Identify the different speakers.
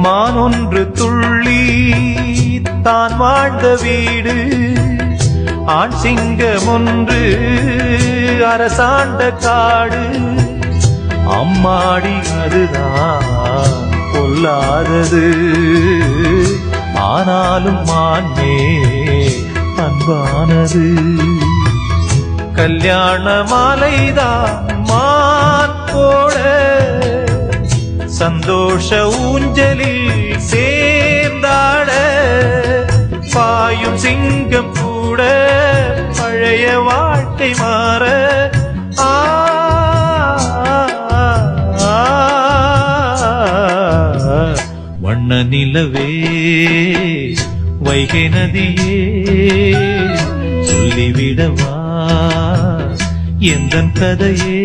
Speaker 1: மானொன்று துள்ளி தான் வாழ்ந்த வீடு, ஆண் சிங்கம் ஒன்று அரசாண்ட காடு. அம்மாடி அதுதான் பொல்லாதது, ஆனாலும் மானே அன்பானது. கல்யாண மாலைதான் மான் போட, சந்தோஷ ஊஞ்சலில் சேர்ந்தாட. பாயும் சிங்கம் கூட பழைய வாழ்க்கை மாற. வண்ண நிலவே வைகை நதியே, சொல்லிவிடவா எந்தன் கதையே.